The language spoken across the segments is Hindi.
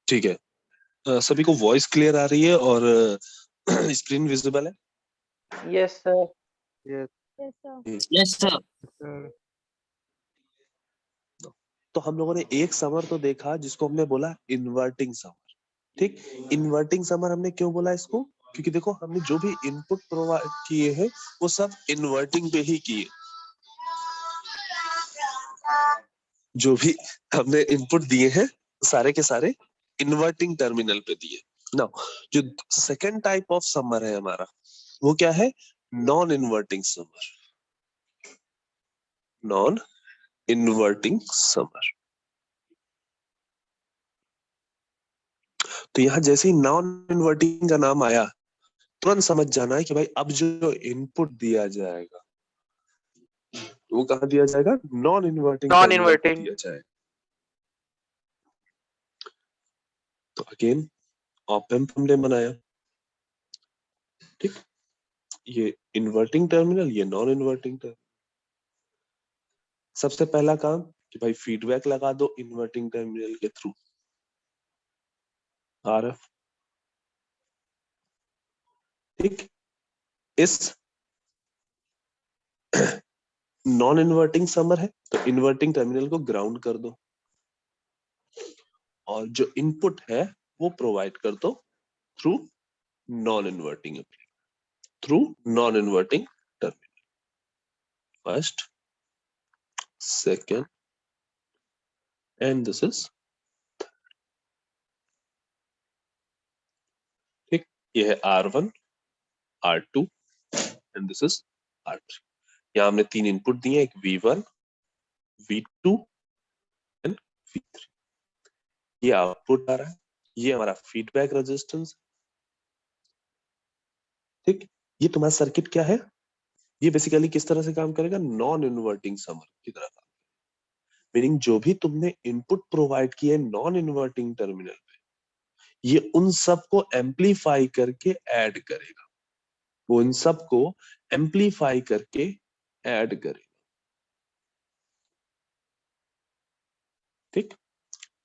ठीक है, सभी को वॉइस क्लियर आ रही है और स्क्रीन विजिबल है? Yes sir. Yes sir. तो हम लोगों ने एक समर तो देखा जिसको हमने बोला इन्वर्टिंग समर। ठीक, इन्वर्टिंग समर हमने क्यों बोला इसको? क्योंकि देखो हमने जो भी इनपुट प्रोवाइड किए हैं वो सब इन्वर्टिंग पे ही किए। जो भी हमने इनपुट दिए हैं सारे के सारे इन्वर्टिंग टर्मिनल पे दिए। नाउ जो सेकेंड टाइप ऑफ समर है हमारा वो क्या है? Non inverting summer. Non inverting summer. तो यहां जैसे ही नॉन इन्वर्टिंग का नाम आया तुरंत समझ जाना है कि भाई अब जो इनपुट दिया जाएगा वो कहाँ दिया जाएगा? नॉन इन्वर्टिंग नॉन टर्मिनल पे इन्वर्टिंग। दिया जाएगा। तो अगेन ऑप एम्प हमने बनाया। ठीक, ये इन्वर्टिंग टर्मिनल, ये नॉन इन्वर्टिंग टर्मिनल। सबसे पहला काम कि भाई फीडबैक लगा दो इन्वर्टिंग टर्मिनल के थ्रू, आरएफ। ठीक, इस नॉन इन्वर्टिंग समर है तो इन्वर्टिंग टर्मिनल को ग्राउंड कर दो और जो इनपुट है वो प्रोवाइड कर दो through non inverting terminal. First, second and this is. ठीक, ये है R1, R2 and this is R3। यहां हमने तीन इनपुट दिए, एक V1, V2 एंड V3। ये आउटपुट आ रहा है, ये हमारा फीडबैक रेजिस्टेंस। ठीक, ये तुम्हारा सर्किट क्या है? ये बेसिकली किस तरह से काम करेगा? नॉन इन्वर्टिंग समर की तरह काम। मीनिंग जो भी तुमने इनपुट प्रोवाइड किए नॉन इन्वर्टिंग टर्मिनल पे, ये उन सबको एम्पलीफाई करके ऐड करेगा। वो इन सबको एम्पलीफाई करके ऐड करेगा। ठीक,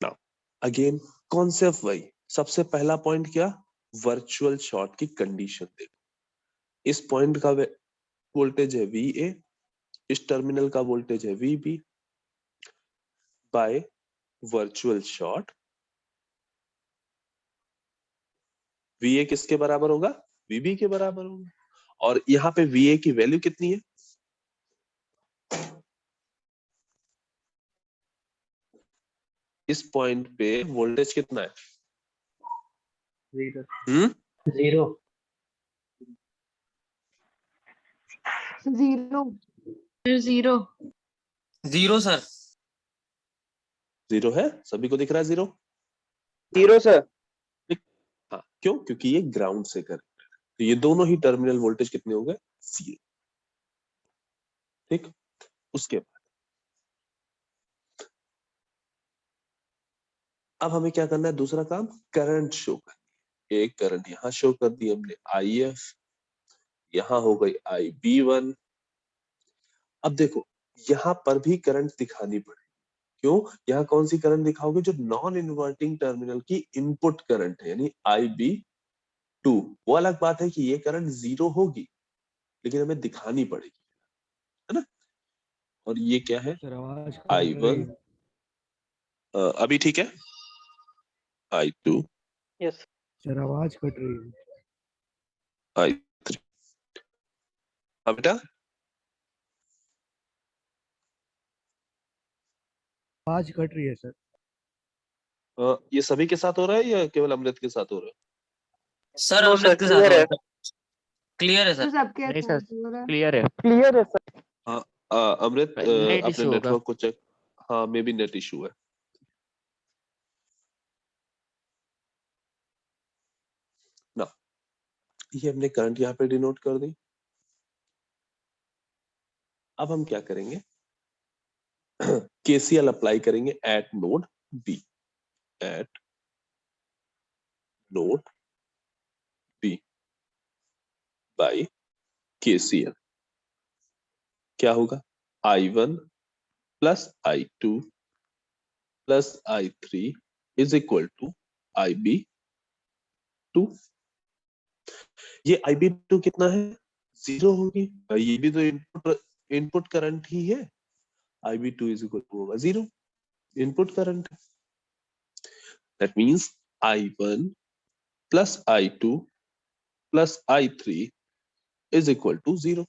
नाउ अगेन कॉन्सेप्ट वही। सबसे पहला पॉइंट क्या? वर्चुअल शॉर्ट की कंडीशन देखो। इस पॉइंट का वोल्टेज है VA, इस टर्मिनल का वोल्टेज है VB। By virtual short VA किसके बराबर होगा? VB के बराबर होगा। और यहाँ पे VA की वैल्यू कितनी है? इस पॉइंट पे वोल्टेज कितना है? Zero. Zero zero zero sir. Zero है, सभी को दिख रहा है जीरो? Zero sir. हाँ, क्यों? क्योंकि ये ग्राउंड से कनेक्टेड है, तो ये दोनों ही टर्मिनल वोल्टेज कितने हो गए? जीरो। ठीक, उसके बाद अब हमें क्या करना है? दूसरा काम, करंट शो करनी है। एक करंट यहां शो कर दी हमने IF, यहां हो गई IB1। अब देखो यहां पर भी करंट दिखानी पड़ेगी। क्यों? यहां कौन सी करंट दिखाओगे? जो नॉन इन्वर्टिंग टर्मिनल की इनपुट करंट है, यानी IB2। वो अलग बात है कि ये करंट जीरो होगी लेकिन हमें दिखानी पड़ेगी, है ना? और ये क्या है? I1। अभी ठीक है? I2, यस सर, आवाज कट रही है। I3। हाँ बेटा, आवाज कट रही है सर। ये सभी के साथ हो रहा है या केवल अमृत के साथ हो रहा है? सर नो अमृत सर, के साथ क्लियर है। क्लियर है सर। नहीं सर, क्लियर है। क्लियर है सर। हाँ, अमृत नेट अपने इशू होगा। नेटवर्क को चेक। हाँ, मे बी नेट इशू है। ये हमने करंट यहाँ पे डिनोट कर दी। अब हम क्या करेंगे, केसीएल अप्लाई करेंगे at node B, at node B by KCL. क्या होगा, I1 plus I2 plus I3 is equal to IB2। ये IB2 कितना है, 0 होगी, ये भी तो इनपुट करंट ही है। IB2 इज इक्वल टू होगा 0, input current. That means I1 plus I2 plus I3 is equal to 0।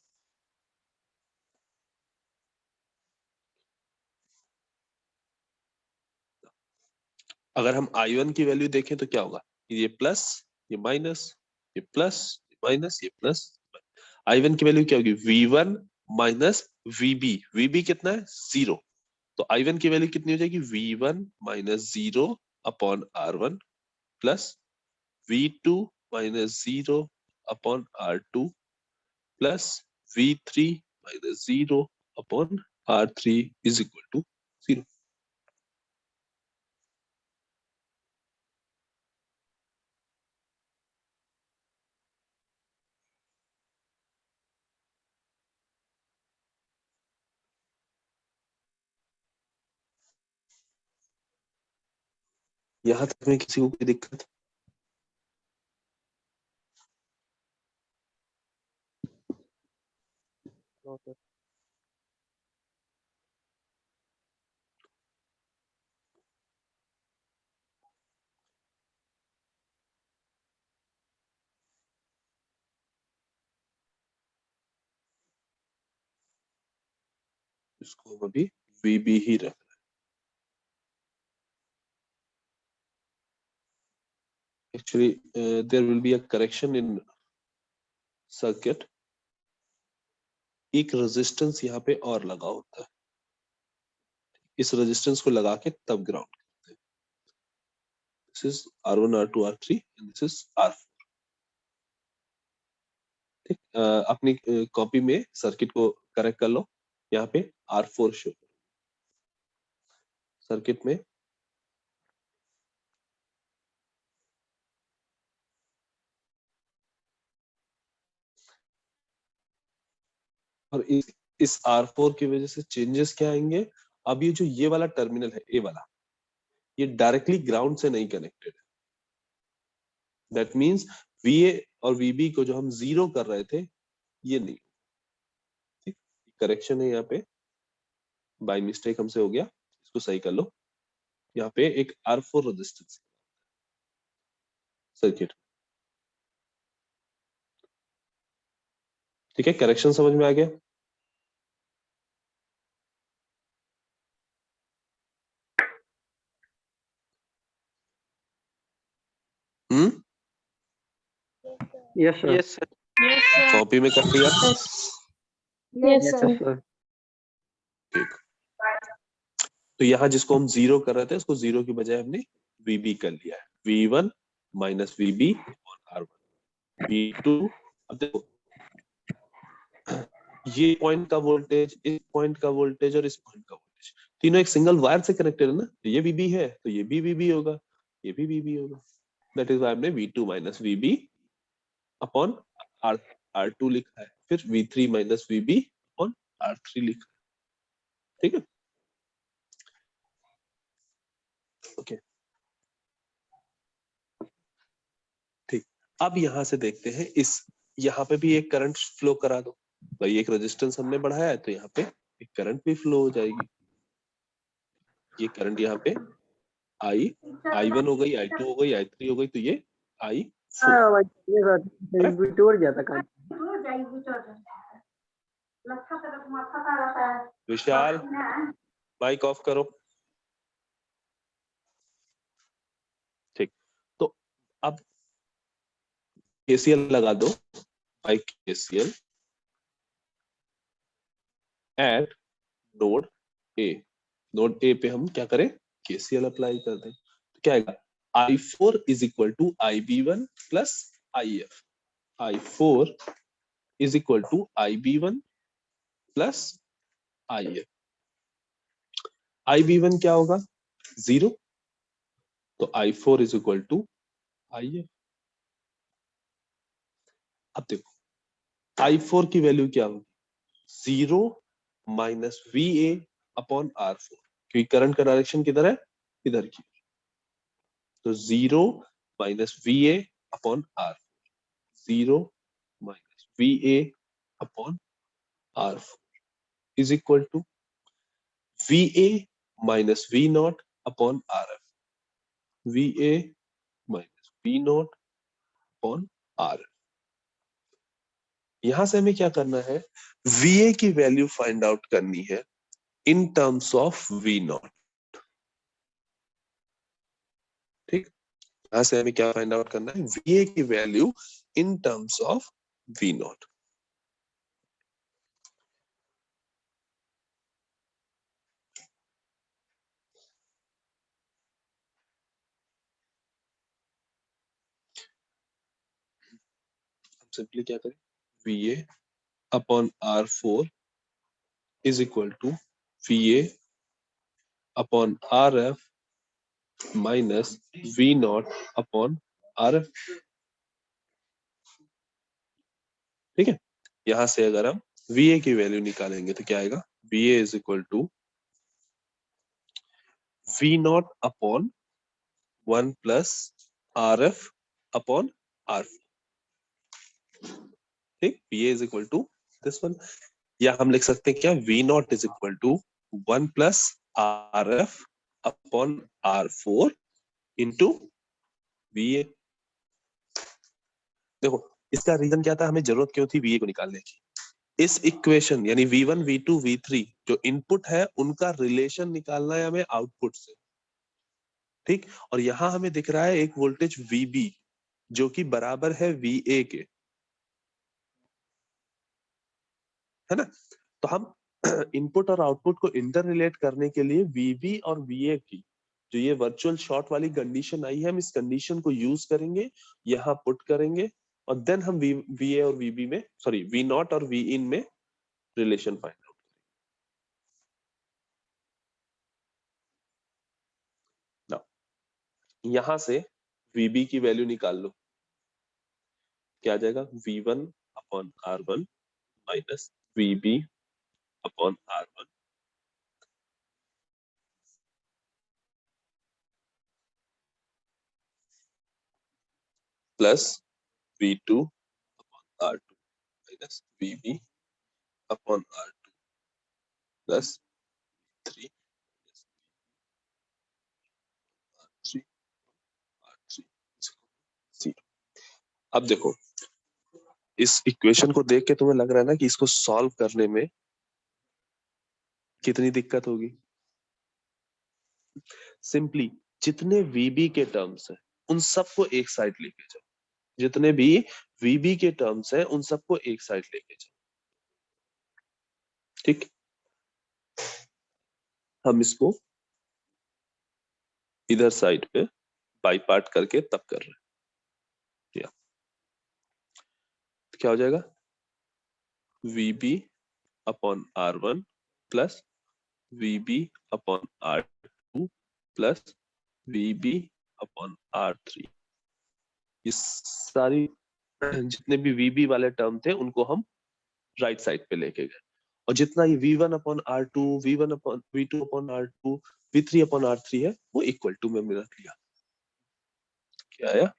अगर हम I1 की वैल्यू देखें तो क्या होगा, ये प्लस ये माइनस, ये प्लस ये माइनस ये प्लस। I1 की वैल्यू क्या होगी, V1 माइनस VB। VB कितना है, 0। तो I1 की वैल्यू कितनी हो जाएगी, V1 minus 0 upon R1 plus V2 minus 0 upon R2 plus V3 minus 0 upon R3 is equal to 0। यहां तक में किसी को कोई दिक्कत, नो सर। इसको हम अभी VB ही रख। Actually, there will be a correction in circuit. एक रेजिस्टेंस यहाँ पे और लगा होता है, इस रेजिस्टेंस को लगा के तब ग्राउंड करते हैं। This is R1 R2 R3 and this is R4। ठीक, अपनी कॉपी में सर्किट को करेक्ट कर लो। यहाँ पे R4 शो सर्किट में, और इस R4 की वजह से चेंजेस क्या आएंगे। अब ये जो ये वाला टर्मिनल है, ए वाला, ये डायरेक्टली ग्राउंड से नहीं कनेक्टेड है। दैट मींस VA और VB को जो हम 0 कर रहे थे, ये नहीं। ठीक, करेक्शन है यहाँ पे, बाय मिस्टेक हमसे हो गया, इसको सही कर लो। यहाँ पे एक R4 रेजिस्टेंस सर्किट। ठीक है, करेक्शन समझ में आ गया। Yes sir. Yes sir. Copy में कर लिया। Yes yes sir. सर। ठीक, तो यहाँ जिसको हम 0 कर रहे थे, उसको 0 की बजाय हमने VB कर लिया है। V1 माइनस VB और R1 V2। अब देखो, ये पॉइंट का वोल्टेज, इस पॉइंट का वोल्टेज और इस पॉइंट का वोल्टेज, तीनों एक सिंगल वायर से कनेक्टेड है ना। तो ये VB है तो ये भी VB होगा, ये भी VB होगा। दैट इज व्हाई हमने V2 minus VB upon R2 लिखा है, फिर V3 minus VB upon R3 लिखा है। ठीक है, ओके। ठीक, अब यहां से देखते हैं, इस यहाँ पे भी एक करंट फ्लो करा दो भाई। एक रेजिस्टेंस हमने बढ़ाया है तो यहाँ पे एक करंट भी फ्लो हो जाएगी। ये करंट यहाँ पे I1 हो गई, I2 हो गई, I3 हो गई, तो ये I4। विशाल, माइक ऑफ करो। ठीक, तो अब KCL लगा दो, by KCL eight node A. Node A पे हम क्या करें, KCL अप्लाई कर दें। तो क्या आएगा, I4 is equal to IB1 plus IF। I4 is equal to IB1 plus IF। IB1 क्या होगा? 0, तो I4 is equal to IF। अब देखो I4 की वैल्यू क्या होगी? 0 माइनस VA अपॉन R4, क्योंकि करंट का डायरेक्शन किधर है? इधर की। तो 0 minus VA upon R4, 0 minus VA upon R4 is equal to VA minus V0 upon RF, VA minus V0 upon RF। यहां से हमें क्या करना है? VA की वैल्यू फाइंड आउट करनी है इन टर्म्स ऑफ V0। ठीक, यहां से हमें क्या फाइंड आउट करना है? VA की value in terms of V0। Simply क्या करें? VA upon R4 is equal to VA upon RF minus V0 upon RF। ठीक है, यहां से अगर हम VA की वैल्यू निकालेंगे तो क्या आएगा? VA is equal to V0 upon 1 plus RF upon R4। ठीक, VA is equal to this one, या हम लिख सकते हैं क्या? V0 is equal to 1 plus RF upon R4 into VA। देखो इसका रीजन क्या था? हमें जरूरत क्यों थी VA को निकालने की? इस इक्वेशन यानी V1, V2, V3 जो इनपुट है उनका रिलेशन निकालना है हमें आउटपुट से। ठीक, और यहां हमें दिख रहा है एक वोल्टेज VB जो कि बराबर है VA के, है ना? तो हम इनपुट और आउटपुट को इंटर रिलेट करने के लिए VB और VA की जो ये वर्चुअल शॉर्ट वाली कंडीशन आई है, हम इस कंडीशन को यूज करेंगे, यहाँ पुट करेंगे और देन हम VA और VB में, सॉरी V0 और Vin में रिलेशन फाइंड आउट करेंगे। यहां से VB की वैल्यू निकाल लो, क्या आ जाएगा? V1 upon R1 minus VB upon R1 plus V2 upon R2 minus VB upon R2 plus 3 R3 R3 0। अब देखो इस इक्वेशन को देख के तुम्हें लग रहा है ना कि इसको सॉल्व करने में कितनी दिक्कत होगी? सिंपली जितने VB के टर्म्स हैं उन सबको एक साइड लेके जाओ, जितने भी VB के टर्म्स हैं उन सबको एक साइड लेके जाओ। ठीक, हम इसको इधर साइड पे बाई पार्ट करके तब कर रहे हैं। क्या हो जाएगा? VB upon R1 plus VB upon R2 plus VB upon R3। ये सारी जितने भी VB वाले टर्म थे उनको हम राइट साइड पे लेके गए, और जितना ये V1 upon R2, V1 upon V2 upon R2, V3 upon R3 है वो इक्वल टू में रख लिया। क्या आया?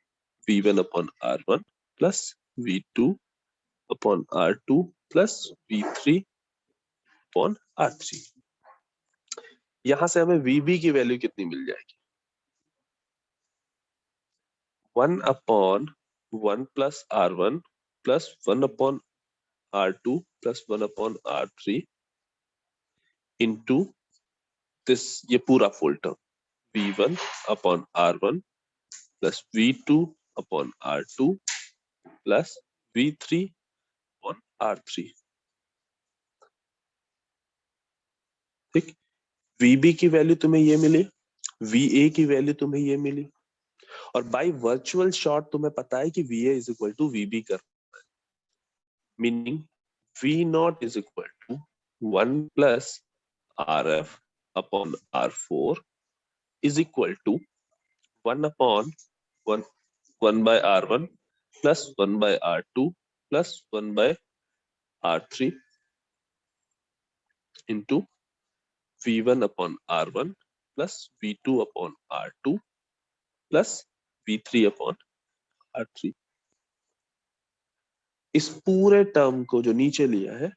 V1 upon R1 plus V2 upon R2 plus V3 upon R3। यहां से हमें VB की वैल्यू कितनी मिल जाएगी? 1 upon 1 plus R1 plus 1 upon R2 plus 1 upon R3 into this, ये पूरा full term V1 upon R1 plus V2 upon R2 plus V3 upon R3। ठीक, VB की वैल्यू तुम्हें ये मिली, VA की वैल्यू तुम्हें ये मिली, और बाय वर्चुअल शॉर्ट तुम्हें पता है कि VA is equal to VB करना है। meaning V naught is equal to 1 plus RF upon R4 is equal to 1 upon 1 by R1 plus 1 by R2 plus 1 by R3 into V1 upon R1 plus V2 upon R2 plus V3 upon R3। इस पूरे टर्म को जो नीचे लिया है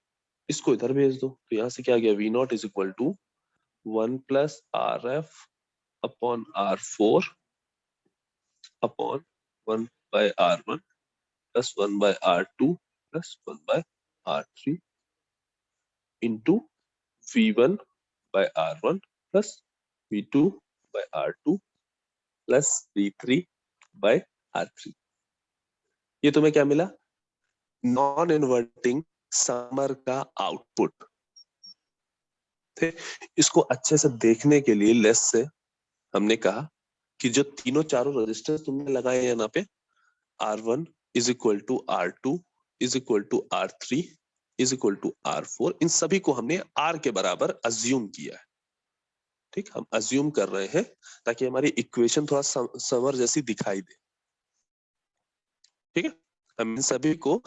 इसको इधर भेज दो, तो यहां से क्या गया, V not is equal to 1 plus RF upon R4 upon 1 by R1 plus 1 by R2 plus 1 by R3 into V1 by R1 plus V2 by R2 plus V3 by R3। ये तुम्हें क्या मिला, नॉन इन्वर्टिंग समर का आउटपुट थे। इसको अच्छे से देखने के लिए लेस से हमने कहा कि जो तीनों चारों रजिस्टर तुमने लगाए हैं यहाँ पे R1 is equal to R2 is equal to R3 is equal to R4, इन सभी को हमने R के बराबर अज्यूम किया है। ठीक, हम अज्यूम कर रहे हैं ताकि हमारी इक्वेशन थोड़ा समर जैसी दिखाई दे। ठीक है, हम इन सभी को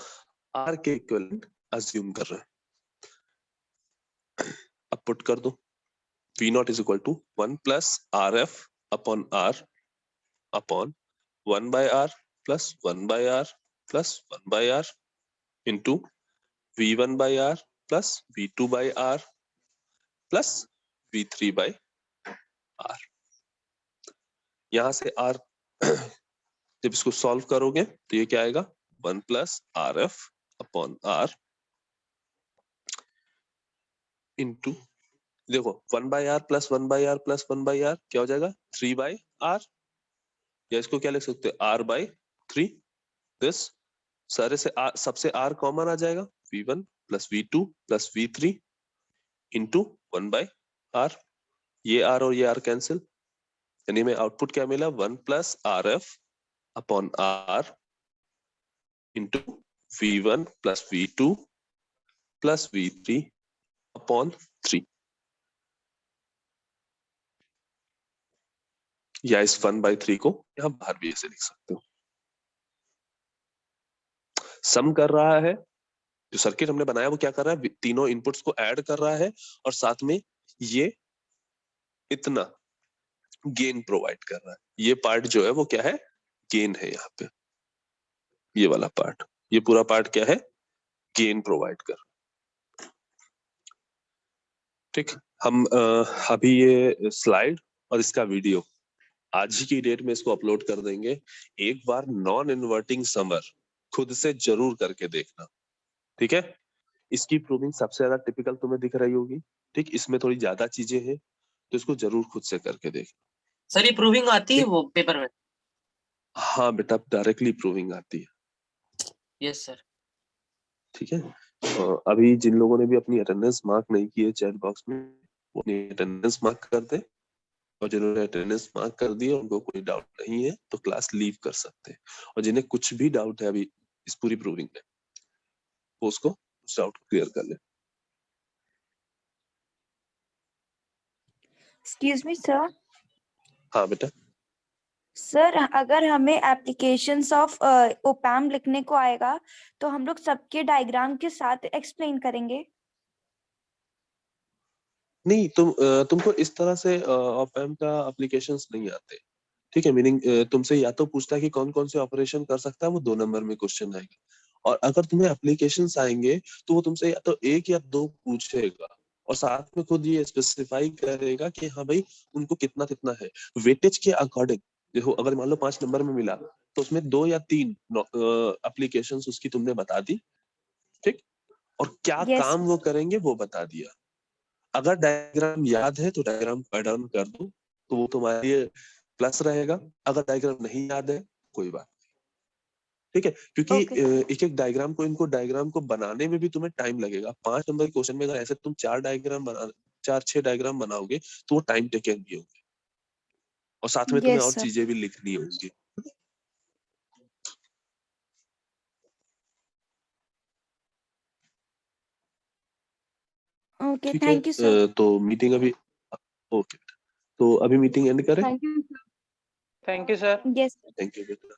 R के इक्विवेलेंट अज्यूम कर रहे हैं। अब पुट कर दो, V not is equal to 1 plus RF upon R upon 1 by R plus 1 by R plus 1 by R into V1 by R plus V2 by R plus V3 by R। यहां से R जब इसको सॉल्व करोगे तो ये क्या आएगा, 1 plus RF upon R into, देखो 1 by R plus 1 by R plus 1 by R क्या हो जाएगा, 3 by R, या इसको क्या लिख सकते हो, R by 3। दिस सारे से सबसे R कॉमन आ जाएगा, V1 plus V2 plus V3 into 1 by R, ये R और ये R कैंसिल, यानी में आउटपुट क्या मिला, 1 plus RF upon R into V1 plus V2 plus V3 upon 3, या इस 1 by 3 को यहां बाहर भी ऐसे लिख सकते हो। सम कर रहा है, जो सर्किट हमने बनाया वो क्या कर रहा है, तीनों इनपुट्स को ऐड कर रहा है और साथ में ये इतना गेन प्रोवाइड कर रहा है। ये पार्ट जो है वो क्या है, गेन है। यहाँ पे ये वाला पार्ट, ये पूरा पार्ट क्या है, गेन प्रोवाइड कर। ठीक, हम अभी ये स्लाइड और इसका वीडियो आज ही की डेट में इसको अपलोड कर देंगे। एक बार नॉन इन्वर्टिंग समर खुद से जरूर करके देखना, ठीक है। इसकी प्रूविंग सबसे ज्यादा टिपिकल तुम्हें दिख रही होगी, ठीक, इसमें थोड़ी ज्यादा चीजें हैं तो इसको जरूर खुद से करके देखना। सर ये प्रूविंग आती है वो पेपर में? हाँ बेटा, डायरेक्टली प्रूविंग आती है। Yes sir. ठीक है, अभी जिन लोगों ने भी अपनी अटेंडेंस मार्क नहीं की है चैट बॉक्स में, वो अपनी अटेंडेंस मार्क कर दे, और जिन्होंने अटेंडेंस मार्क कर दी है उनको कोई डाउट नहीं है तो क्लास लीव कर सकते हैं, और जिन्हें कुछ भी डाउट है अभी इस पूरी प्रूविंग में, वो उसको उस डाउट को क्लियर कर ले। Excuse me sir. हाँ बेटा। सर अगर हमें एप्लीकेशंस ऑफ ओपैम लिखने को आएगा तो हम लोग सबके डायग्राम के साथ एक्सप्लेन करेंगे? नहीं, तुमको इस तरह से ऑपएम्प का एप्लीकेशंस नहीं आते, ठीक है। मीनिंग तुमसे या तो पूछता है कि कौन कौन से ऑपरेशन कर सकता है, वो 2 नंबर में क्वेश्चन आएगा, और अगर तुम्हें एप्लीकेशंस आएंगे तो वो तुमसे या तो 1 या 2 पूछेगा, और साथ में खुद ये स्पेसिफाई करेगा कि हाँ भाई उनको कितना कितना है। वेटेज के अकॉर्डिंग देखो, अगर मान लो 5 नंबर में मिला तो उसमें 2 या 3 एप्लीकेशंस उसकी तुमने बता दी, ठीक, और क्या काम वो करेंगे वो बता दिया। अगर डायग्राम याद है तो डायग्राम ऐड ऑन कर दो, तो वो तुम्हारे लिए प्लस रहेगा। अगर डायग्राम नहीं याद है कोई बात नहीं, ठीक है, क्योंकि एक एक डायग्राम को, इनको डायग्राम को बनाने में भी तुम्हें टाइम लगेगा। 5 नंबर के क्वेश्चन में अगर ऐसे तुम 4-6 डायग्राम बनाओगे तो वो टाइम टेकिंग भी होंगे, और साथ में तुम्हें और चीजें भी लिखनी होंगी। ओके, ठीक है। Thank you sir. तो मीटिंग अभी ओके, तो अभी मीटिंग एंड करें। Thank you sir. Yes. Thank you बेटा।